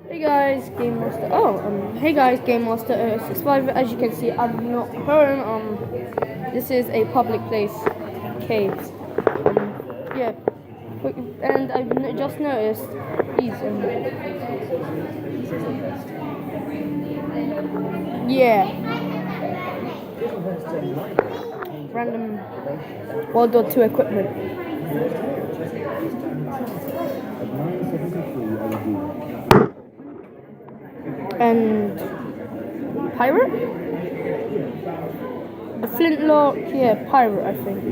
Hey guys, Game Master. Hey guys, Game Master 65. As you can see, I'm not home. This is a public place, caves. Yeah, and I've just noticed these. Yeah, random World War II equipment. And pirate? The flintlock, yeah, pirate, I think.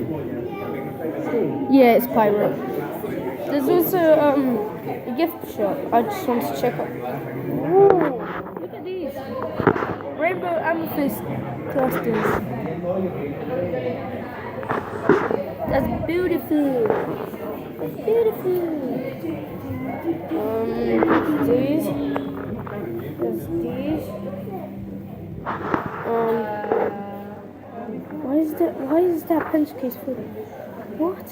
Yeah, it's pirate. There's also a gift shop. I just want to check out. Ooh, look at these rainbow amethyst clusters. That's beautiful. That's beautiful. These. There's these. Why is that pencil case full? What?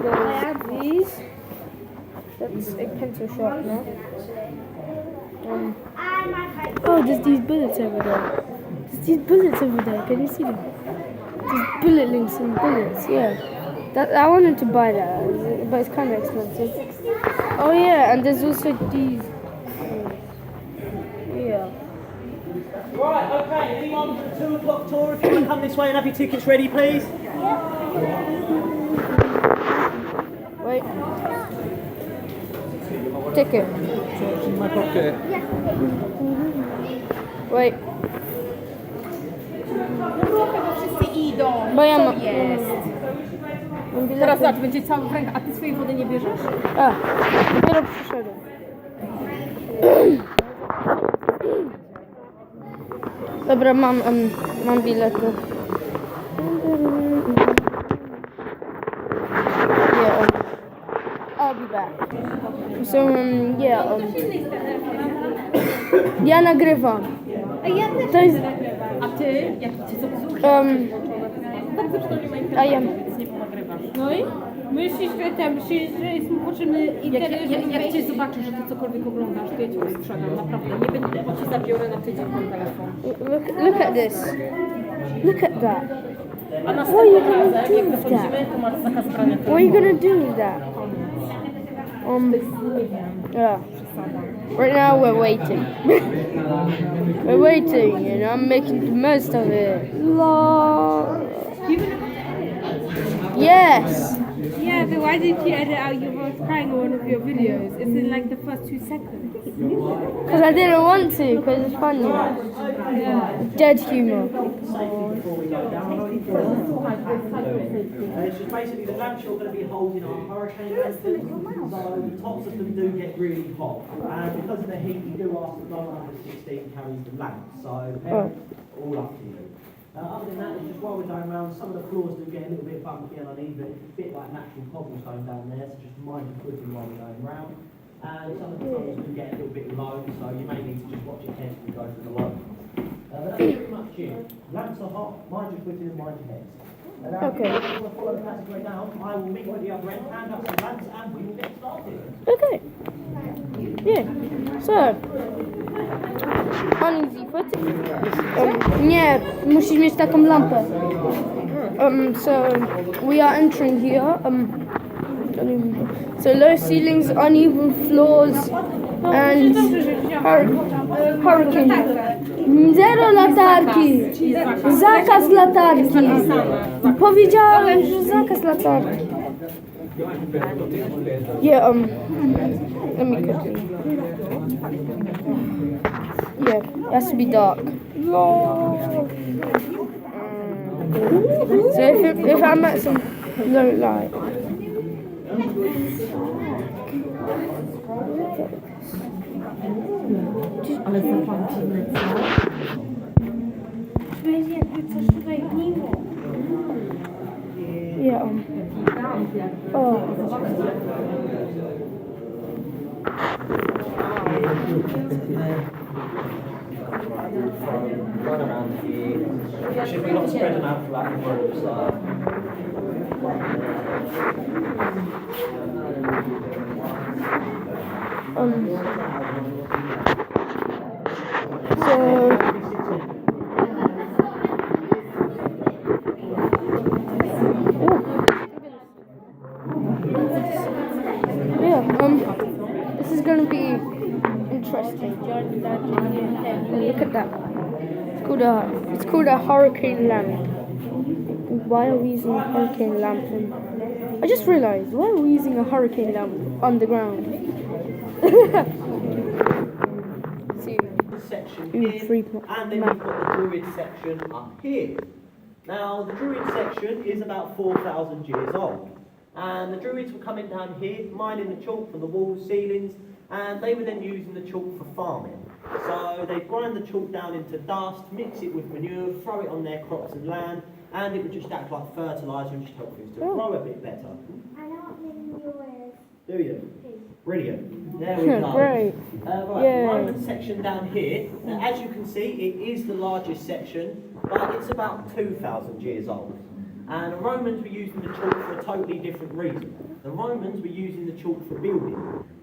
There's these. That's a pencil shop now. Oh, there's these bullets over there. There's these bullets over there. Can you see them? There's bullet links and bullets. Yeah. I wanted to buy that, but it's kind of expensive. Oh yeah, and there's also these. Yeah. Right, okay, anyone for the 2 o'clock tour, if you want to come this way and have your tickets ready, please? Wait. Ticket. It's in my pocket. Wait. Wszyscy idą. Bo ja Co mam. jest? Teraz zobacz, będzie cały w rękach, a ty swojej wody nie bierzesz? A, dopiero przyszedłem. Dobra, mam bilety. Yeah, I'll be back. So, yeah, ja nagrywam. A ja też. To jest, A ty? Jak cię zapisujesz? Dobrze, że to nie ma a ja, więc nie ponagrywasz. No i myślisz, że jest mu potrzebny internet, Jak cię zobaczę, że ty cokolwiek oglądasz, to ja cię ostrzegam, naprawdę. Nie będę, bo ci zabiorę na tydzień ten telefon. look at this. Look at that. A What are you następnym gonna razem, jak do with wychodzimy, to masz zakaz brania What are you telefonu. gonna do with that? Nie wiem, Yeah. przesada. Right now we're waiting. We're waiting and I'm making the most of it. Lol. Yes. Yeah, but why didn't you edit out you were crying on one of your videos? It's in like the first 2 seconds. Because I didn't want to, because it's funny. Dead humour. It's just basically the lamps you're going to be holding are hurricane lanterns, so the tops of them do get really hot. And because of the heat, you do ask that no one under 16 carries the lamp, so they're all up to you. Other than that, it's just while we're going around, some of the floors do get a little bit bumpy and uneven. It's a bit like natural cobblestone down there, so just mind your footing while we're going around. And some of the floors do get a little bit low, so you may need to just watch your head as we go through the low. But that's pretty much it. Lamps are hot, mind your footing and mind your heads. Okay. If you want to follow the passageway down, I will meet you at the other end, hand up some lamps, and we will get started. Okay. Yeah. So. Uneasy footing. Nie, musisz mieć taką lampę. So we are entering here. So low ceilings, uneven floors, and hurricane. Zero latarki. Zakaz latarki. Powiedziałem, że zakaz latarki. Yeah, let me continue. Yeah, it has to be dark. So if I'm at some low light. Ale zapłacimy, co? Będzie jakby coś tutaj gniło. Yeah. Oh. Run around here. Should we not spread them out flat and roll This is going to be interesting. Look at that. It's called a hurricane lamp. Why are we using a hurricane lamp? I just realized, why are we using a hurricane lamp underground? See, section here, and then we've got the Druid section up here. Now, the Druid section is about 4,000 years old. And the Druids were coming down here, mining the chalk from the walls, ceilings, and they were then using the chalk for farming. So they'd grind the chalk down into dust, mix it with manure, throw it on their crops and land, and it would just act like fertiliser and just help things to grow a bit better. I know what manure is. Do you? Brilliant. There we go. Great. Right, Yay. the Roman section down here. Now, as you can see, it is the largest section, but it's about 2,000 years old. And the Romans were using the chalk for a totally different reason. The Romans were using the chalk for building.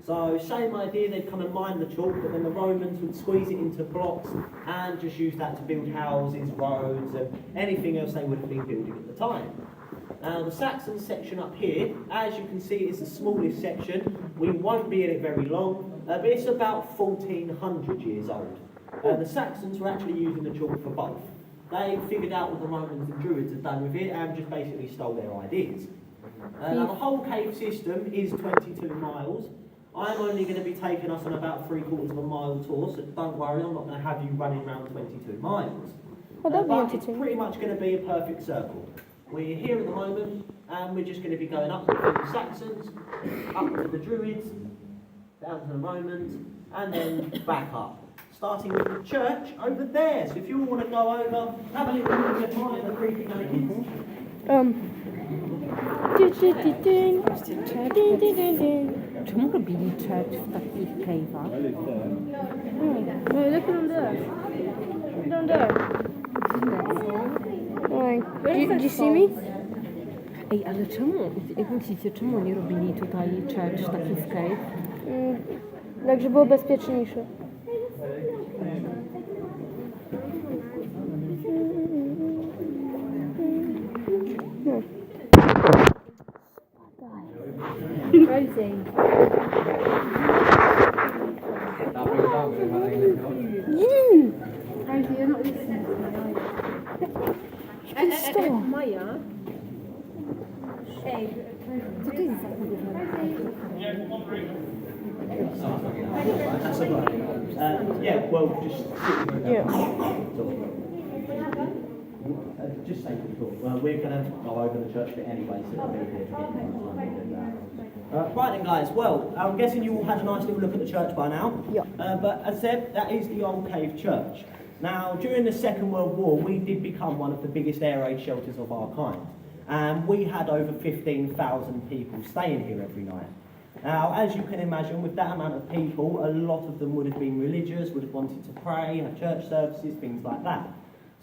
So, same idea, they'd come and mine the chalk, but then the Romans would squeeze it into blocks and just use that to build houses, roads, and anything else they would have been building at the time. Now, the Saxon section up here, as you can see, is the smallest section. We won't be in it very long, but it's about 1,400 years old. The Saxons were actually using the chalk for both. They figured out what the Romans and Druids had done with it and just basically stole their ideas. Now, the whole cave system is 22 miles. I'm only going to be taking us on about 3/4 of a mile tour, so don't worry, I'm not going to have you running around 22 miles. Oh, that'd be But it's entertaining. pretty much going to be a perfect circle. We're here at the moment, and we're just going to be going up to the Saxons, up to the Druids, down to the Romans, and then back up. Starting with the church over there. So if you all want to go over, have a little look at mine, the creepy naked. Czemu robili church w takich cave'ach? No, look at them there. Down there. Do you see me? Ej, ale czemu, jak myślicie, czemu nie robili tutaj church taki w cave? Tak, żeby było bezpieczniejsze. Rosie. Rosie, you're not listening to me, are you? Maja? Ej, Co to jest za That's all right. Yeah, well, just just say the talk. Well, we're going to go over the church bit anyway, so it'll be here to get more time to do that. Right then, guys. Well, I'm guessing you all had a nice little look at the church by now. Yeah. But as said, that is the old cave church. Now, during the Second World War, we did become one of the biggest air raid shelters of our kind. And we had over 15,000 people staying here every night. Now, as you can imagine, with that amount of people, a lot of them would have been religious, would have wanted to pray, have church services, things like that.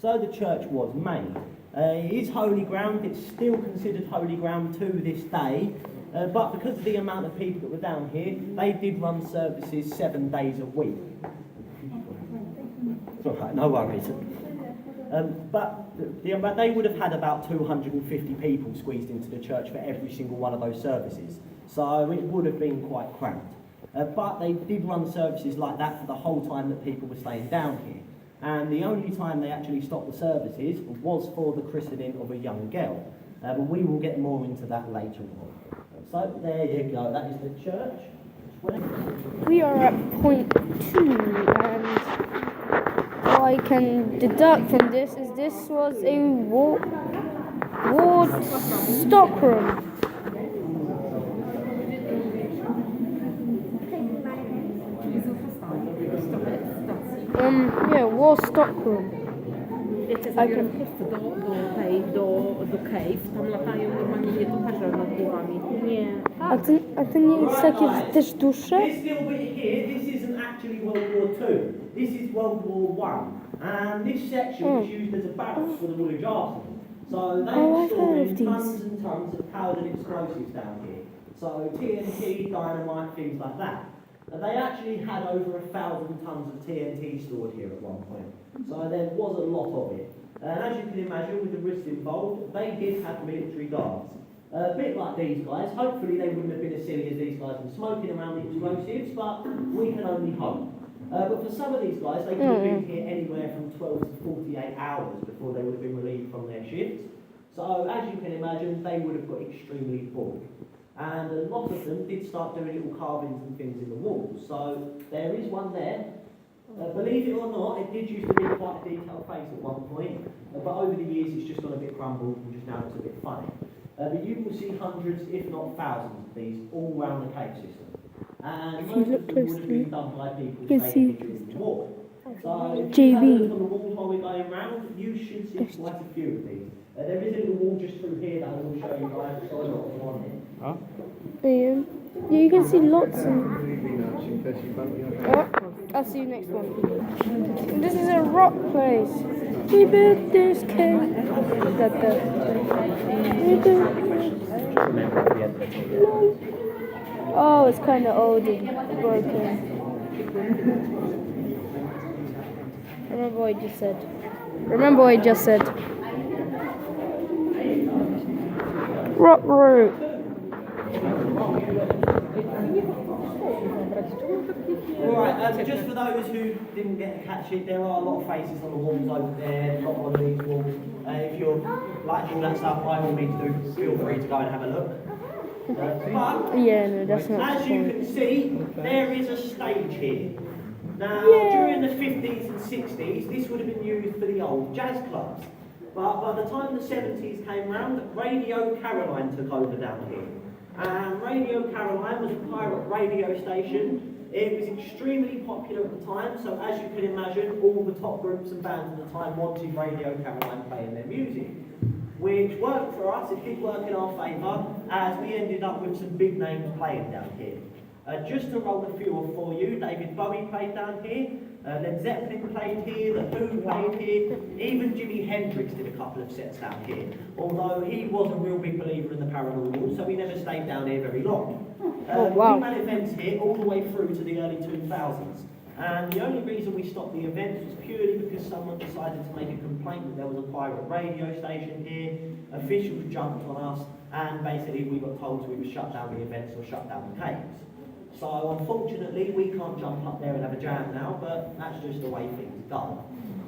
So the church was made. It is holy ground, it's still considered holy ground to this day, but because of the amount of people that were down here, they did run services 7 days a week. It's all right, no worries. But they would have had about 250 people squeezed into the church for every single one of those services. So it would have been quite cramped. But they did run services like that for the whole time that people were staying down here. And the only time they actually stopped the services was for the christening of a young girl. But we will get more into that later on. So there you go, that is the church. We are at point 2, and all I can deduct from this is this was a ward stockroom. Yeah, war stockroom. Wiecie, zabiorą wszyscy do cave, tam latają normalnie nietoperze nad głowami. Nie. A to nie jest takie też dłuższe? This little bit here, this isn't actually World War II. This is World War I. And this section was used as a barracks for the Woolwich Arsenal. So they were storing tons and tons of powdered explosives down here. So TNT, dynamite, things like that. They actually had over 1,000 tons of TNT stored here at one point, so there was a lot of it. And as you can imagine, with the risks involved, they did have military guards. A bit like these guys. Hopefully they wouldn't have been as silly as these guys and smoking around the explosives, but we can only hope. But for some of these guys, they could have been here anywhere from 12 to 48 hours before they would have been relieved from their shifts. So as you can imagine, they would have got extremely bored. And a lot of them did start doing little carvings and things in the walls. So there is one there. Believe it or not, it did used to be quite a detailed face at one point, but over the years it's just gone a bit crumbled and just now looks a bit funny. But you will see hundreds, if not thousands of these all around the cave system. And most of them would have been done by people staying during the war. So if you have a look on the walls while we're going round, you should see quite a few of these. There is a little wall just through here that I will show you guys, so I'm not on it. Yeah, you can see lots of... I'll see you next one. This is a rock place. We built this cave. Oh, it's kind of old and broken. Remember what I just said. Rock root. Alright, just for those who didn't get to catch it, there are a lot of faces on the walls over there, a lot on these walls. If you're like all that stuff, by all means do feel free to go and have a look. But, Yeah, no, that's not as you can see, there is a stage here. Now, during the 50s and 60s, this would have been used for the old jazz clubs. But by the time the 70s came round, Radio Caroline took over down here. And Radio Caroline was a pirate radio station. It was extremely popular at the time, so as you can imagine, all the top groups and bands at the time wanted Radio Caroline playing their music. Which worked for us, it did work in our favour, as we ended up with some big names playing down here. Just to roll a few off for you, David Bowie played down here, Led Zeppelin played here, The Who played here, even Jimi Hendrix did a couple of sets down here, although he was a real big believer in the paranormal, so he never stayed down here very long. We had events here all the way through to the early 2000s, and the only reason we stopped the events was purely because someone decided to make a complaint that there was a pirate radio station here. Officials jumped on us, and basically we got told to either shut down the events or shut down the caves. So unfortunately we can't jump up there and have a jam now, but that's just the way things go.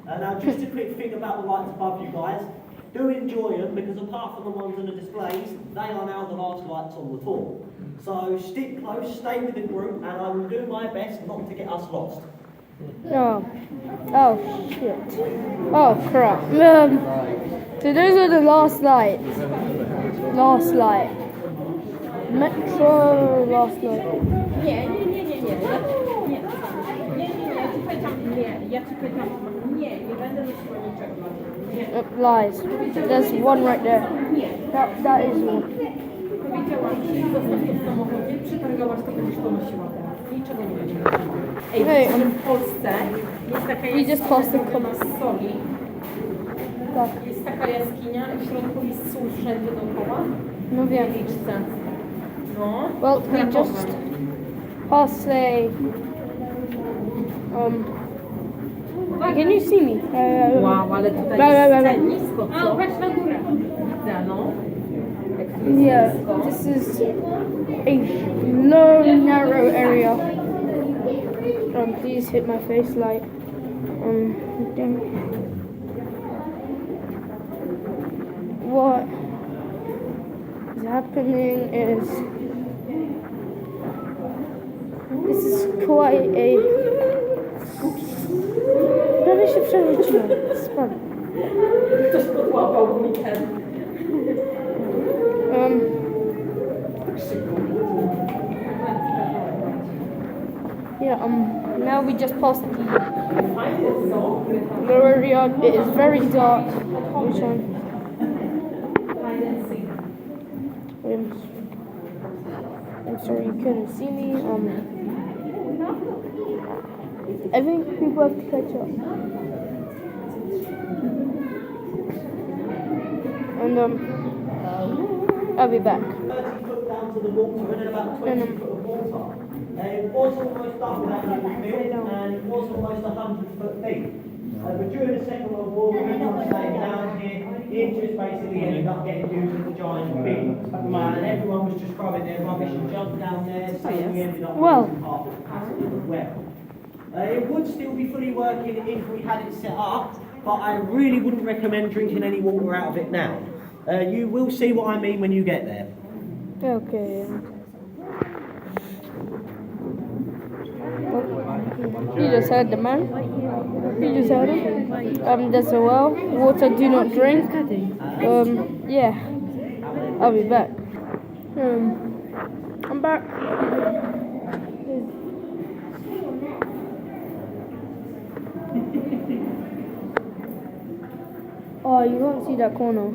Now just a quick thing about the lights above you guys. Do enjoy them, because apart from the ones on the displays, they are now the last lights on the tour. So stick close, stay with the group, and I will do my best not to get us lost. Oh shit. Oh crap. So those are the last lights. Last light. Metro last light. Nie. Ja ci pytam, nie będę nosiła niczego. Nie. Lies. There's one right there. That is one. Powiedziałam ci, zostaw to w samochodzie, przytargałaś to, będziesz to nosiła teraz. Niczego nie będzie nosiła. Hey, w Polsce jest taka We just passed the jaskinia z soli. Tak. Jest taka jaskinia i w środku jest sól wszędzie dookoła. No wiem. Liczce. No. Well, we just passed can you see me? Wow, ale tutaj Right. jest nisko, co? Patrz na górę. Widzę, no. Yeah, this is a low, narrow area. Please hit my face light. What is happening is this is quite a. Prawie się przewróciłem. Spadł. Ktoś podłapał mi ten. Now we just passed the area. It is very dark. Which one? I'm sorry you couldn't see me. I think people have to catch up. And I'll be back. 30 foot down to the water and then about 20 foot of water. It was almost double that little field, and it was almost 100 foot deep. But during the Second World War, we were staying down here. It just basically ended up getting used as a giant bin, and everyone was just throwing their rubbish and junk down there, so we ended up losing half the capacity as well. It would still be fully working if we had it set up, but I really wouldn't recommend drinking any water out of it now. You will see what I mean when you get there. Okay. You just heard the man. You just heard him. There's a well. Water do not drink. Yeah. I'll be back. I'm back. Oh, you won't see that corner.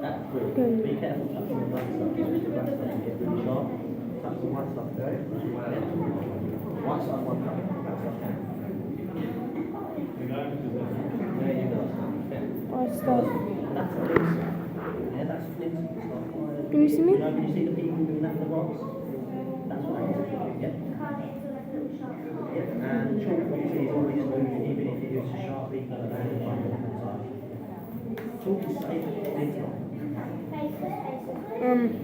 That's good. Be careful touching the black stuff, because the black stuff can get really sharp. Touch the white stuff there. White stuff won't come. Black stuff can. There you go. Oh, stuff. That's flint. Yeah, that's flint stuff. Can you see me? You know, when you see the people doing that in the rocks? That's what it is. Yeah. Yeah. And chalk, what you see is always smooth, even if it is sharp, you can abandon it. Chalk is safe, it's not.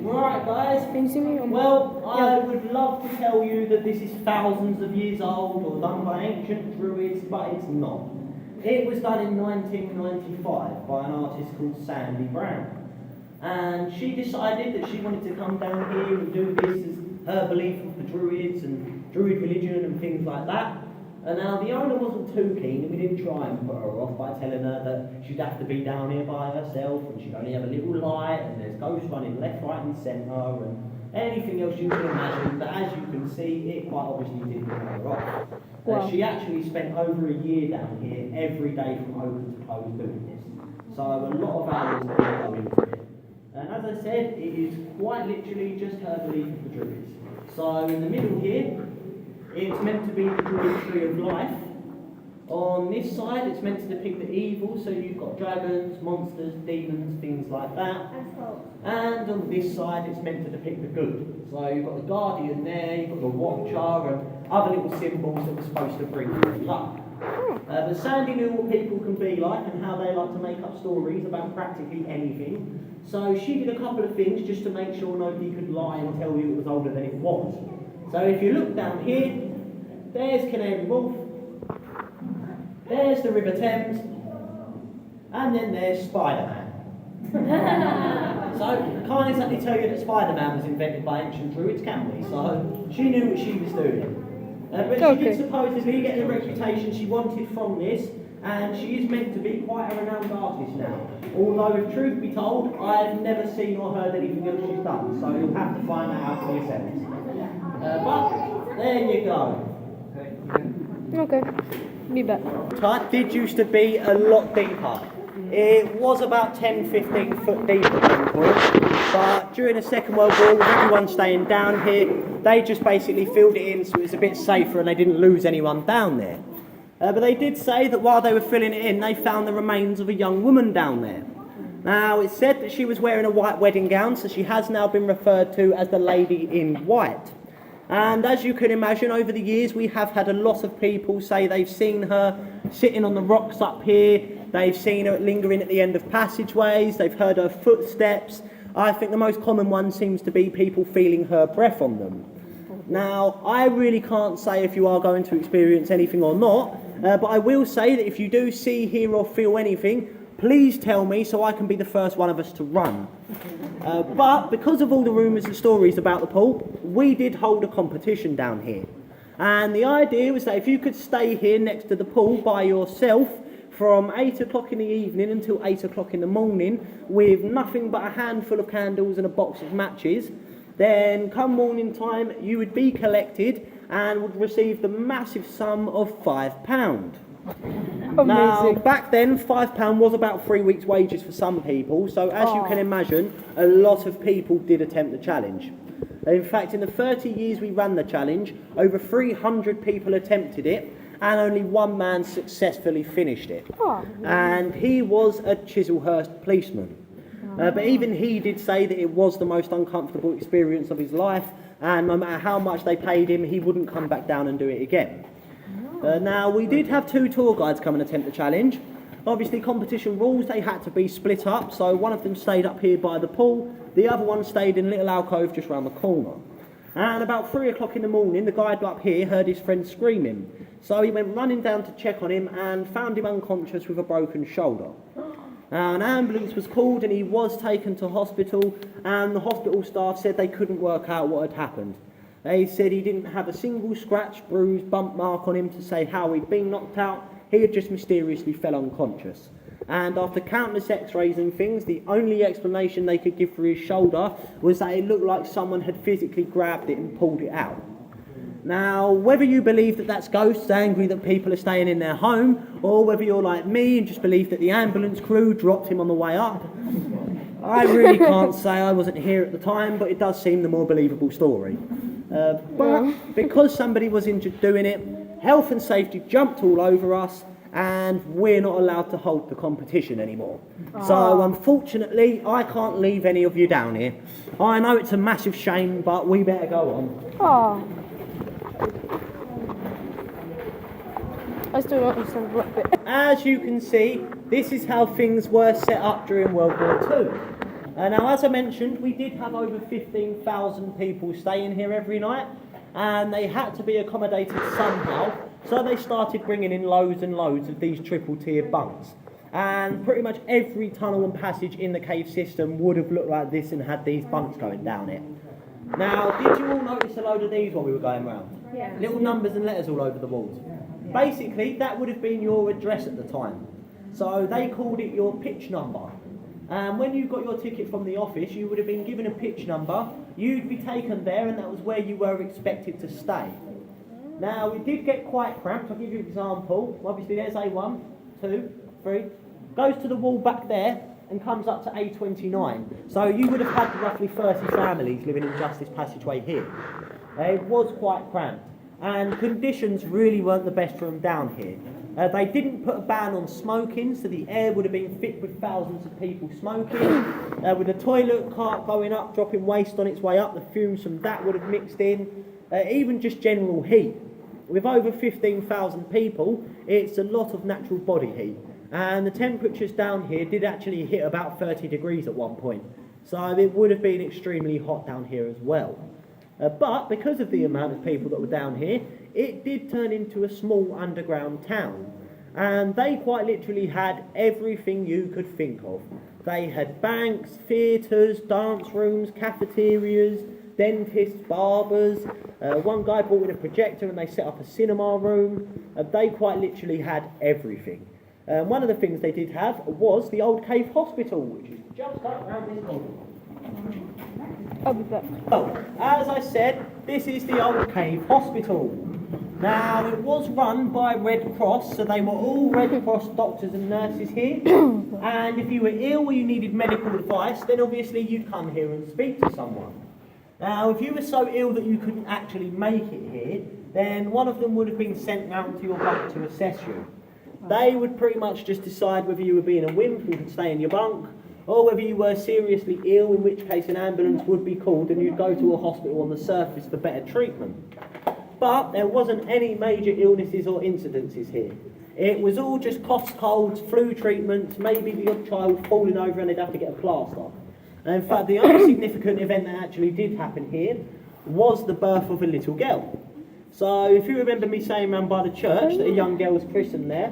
Right, guys. Can you see me? Well, I would love to tell you that this is thousands of years old or done by ancient druids, but it's not. It was done in 1995 by an artist called Sandy Brown. And she decided that she wanted to come down here and do this as her belief of the druids and druid religion and things like that. And now the owner wasn't too keen, and we didn't try and put her off by telling her that she'd have to be down here by herself, and she'd only have a little light, and there's ghosts running left, right and centre, and anything else you can imagine. But as you can see, it quite obviously didn't put her off. Wow. She actually spent over a year down here, every day from open to close doing this. So a lot of hours did go into it. And as I said, it is quite literally just her belief of the druids. So in the middle here, it's meant to be the druid tree of life. On this side, it's meant to depict the evil, so you've got dragons, monsters, demons, things like that. And on this side, it's meant to depict the good. So you've got the guardian there, you've got the watcher, and other little symbols that were supposed to bring good luck. But Sandy knew what people can be like and how they like to make up stories about practically anything. So she did a couple of things just to make sure nobody could lie and tell you it was older than it was. So if you look down here, there's Canary Wharf, there's the River Thames, and then there's Spider-Man. So I can't exactly tell you that Spider-Man was invented by ancient druids, can we? So she knew what she was doing. But she did supposedly get the reputation she wanted from this, and she is meant to be quite a renowned artist now. Although, if truth be told, I've never seen or heard anything else she's done, so you'll have to find that out for yourselves. But there you go. Okay. Be back. It did used to be a lot deeper. It was about 10-15 foot deep at one point, but during the Second World War, with everyone staying down here, they just basically filled it in so it was a bit safer and they didn't lose anyone down there. But they did say that while they were filling it in, they found the remains of a young woman down there. Now, it's said that she was wearing a white wedding gown, so she has now been referred to as the Lady in White. And as you can imagine, over the years, we have had a lot of people say they've seen her sitting on the rocks up here, they've seen her lingering at the end of passageways, they've heard her footsteps. I think the most common one seems to be people feeling her breath on them. Now, I really can't say if you are going to experience anything or not, but I will say that if you do see, hear or feel anything, please tell me so I can be the first one of us to run. But because of all the rumours and stories about the pool, we did hold a competition down here. And the idea was that if you could stay here next to the pool by yourself from 8 o'clock in the evening until 8 o'clock in the morning with nothing but a handful of candles and a box of matches, then come morning time you would be collected and would receive the massive sum of £5. Now, back then, £5 was about 3 weeks' wages for some people, so as you can imagine, a lot of people did attempt the challenge. In fact, in the 30 years we ran the challenge, over 300 people attempted it, and only one man successfully finished it. And he was a Chislehurst policeman. But even he did say that it was the most uncomfortable experience of his life, and no matter how much they paid him, he wouldn't come back down and do it again. Now, we did have 2 tour guides come and attempt the challenge. Obviously, competition rules, they had to be split up, so one of them stayed up here by the pool, the other one stayed in a little alcove just round the corner. And about 3 o'clock in the morning, the guide up here heard his friend screaming. So he went running down to check on him and found him unconscious with a broken shoulder. An ambulance was called and he was taken to hospital, and the hospital staff said they couldn't work out what had happened. They said he didn't have a single scratch, bruise, bump mark on him to say how he'd been knocked out. He had just mysteriously fell unconscious. And after countless x-rays and things, the only explanation they could give for his shoulder was that it looked like someone had physically grabbed it and pulled it out. Now, whether you believe that that's ghosts angry that people are staying in their home, or whether you're like me and just believe that the ambulance crew dropped him on the way up, I really can't say. I wasn't here at the time, but it does seem the more believable story. But because somebody was injured doing it, health and safety jumped all over us, and we're not allowed to hold the competition anymore. So unfortunately, I can't leave any of you down here. I know it's a massive shame, but we better go on. Oh. I still don't understand what bit. As you can see, this is how things were set up during World War II. Now, as I mentioned, we did have over 15,000 people staying here every night, and they had to be accommodated somehow, so they started bringing in loads and loads of these triple-tier bunks. And pretty much every tunnel and passage in the cave system would have looked like this and had these bunks going down it. Now, did you all notice a load of these while we were going round? Yeah. Little numbers and letters all over the walls. Basically, that would have been your address at the time. So they called it your pitch number. And when you got your ticket from the office, you would have been given a pitch number, you'd be taken there, and that was where you were expected to stay. Now, it did get quite cramped. I'll give you an example. Obviously, there's A1, 2, 3. Goes to the wall back there and comes up to A29. So you would have had roughly 30 families living in just this passageway here. It was quite cramped. And conditions really weren't the best for them down here. They didn't put a ban on smoking, so the air would have been fit with thousands of people smoking. With the toilet cart going up, dropping waste on its way up, the fumes from that would have mixed in. Even just general heat. With over 15,000 people, it's a lot of natural body heat. And the temperatures down here did actually hit about 30 degrees at one point. So it would have been extremely hot down here as well. But because of the amount of people that were down here, it did turn into a small underground town. And they quite literally had everything you could think of. They had banks, theatres, dance rooms, cafeterias, dentists, barbers. One guy brought in a projector and they set up a cinema room. They quite literally had everything. One of the things they did have was the old cave hospital, which is just up around this corner. I'll be back. Well, as I said, this is the old cave hospital. Now, it was run by Red Cross, so they were all Red Cross doctors and nurses here. And if you were ill or you needed medical advice, then obviously you'd come here and speak to someone. Now, if you were so ill that you couldn't actually make it here, then one of them would have been sent round to your bunk to assess you. They would pretty much just decide whether you were being a wimp and could stay in your bunk, or whether you were seriously ill, in which case an ambulance would be called and you'd go to a hospital on the surface for better treatment. But there wasn't any major illnesses or incidences here. It was all just coughs, colds, flu treatments, maybe the odd child falling over and they'd have to get a plaster. And in fact, the only significant event that actually did happen here was the birth of a little girl. So if you remember me saying round by the church that a young girl was christened there,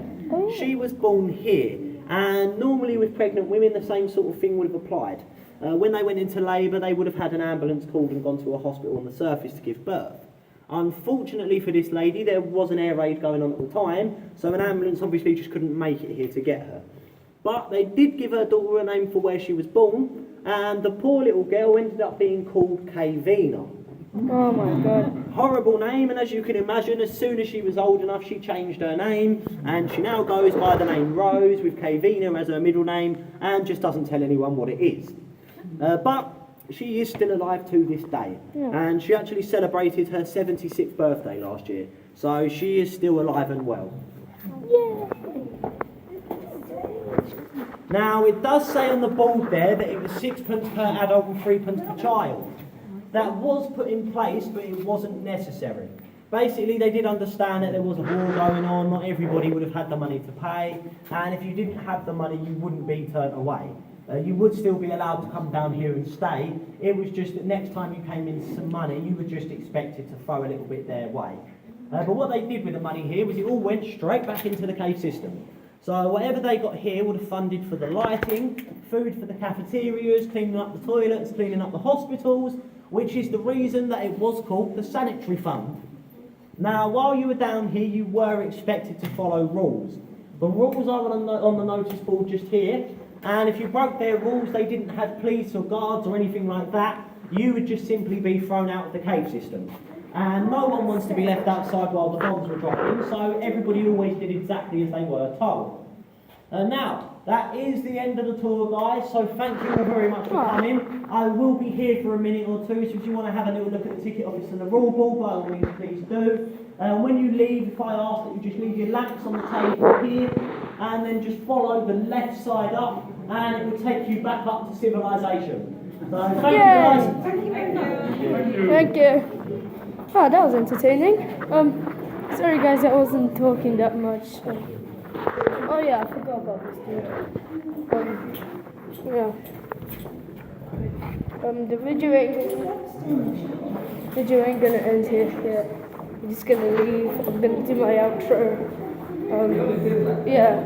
she was born here. And normally with pregnant women, the same sort of thing would have applied. When they went into labour, they would have had an ambulance called and gone to a hospital on the surface to give birth. Unfortunately for this lady, there was an air raid going on at the time, so an ambulance obviously just couldn't make it here to get her. But they did give her daughter a name for where she was born, and the poor little girl ended up being called Kavina. Oh my god. Horrible name, and as you can imagine, as soon as she was old enough, she changed her name, and she now goes by the name Rose, with Kavina as her middle name, and just doesn't tell anyone what it is. But she is still alive to this day, and she actually celebrated her 76th birthday last year, so she is still alive and well. Now, it does say on the board there that it was 6p per adult and 3p per child. that was put in place, but it wasn't necessary. Basically, they did understand that there was a war going on, not everybody would have had the money to pay, and if you didn't have the money, you wouldn't be turned away. You would still be allowed to come down here and stay. It was just that next time you came in some money, you were just expected to throw a little bit their way. But what they did with the money here was it all went straight back into the cave system. So whatever they got here would have funded for the lighting, food for the cafeterias, cleaning up the toilets, cleaning up the hospitals, which is the reason that it was called the sanitary fund. Now, while you were down here, you were expected to follow rules. The rules are on the notice board just here, and if you broke their rules, they didn't have police or guards or anything like that, you would just simply be thrown out of the cave system. And no one wants to be left outside while the bombs were dropping, so everybody always did exactly as they were told. Now, that is the end of the tour, guys, so thank you all very much for coming. I will be here for a minute or two, so if you want to have a little look at the ticket office and the rule book, by all means, please do. When you leave, if I ask that you just leave your lamps on the table here, and then just follow the left side up, and it will take you back up to civilization. So, thank you, guys. Thank you. Oh, that was entertaining. Sorry guys, I wasn't talking that much. Oh yeah, I forgot about this dude. Yeah. The video ain't gonna end here yet. I'm just gonna leave. I'm gonna do my outro. Yeah.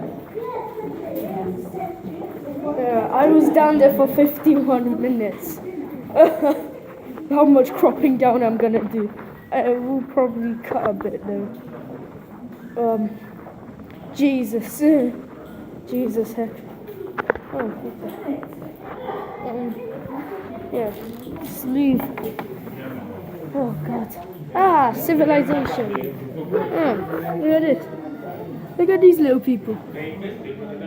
Yeah, I was down there for 51 minutes. How much cropping down I'm gonna do? I will probably cut a bit though. Jesus heck. Oh, what the heck? Yeah, just leave. Oh God. Civilization. Look at it. Look at these little people.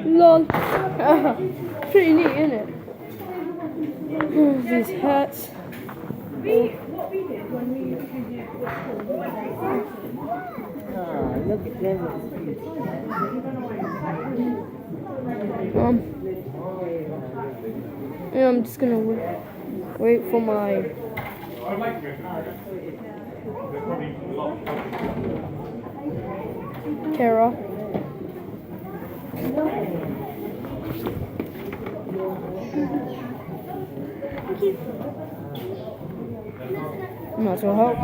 Lol. Pretty neat, isn't it? These hats. Look at them. Yeah, I'm just gonna wait for my Kara. Might as well help.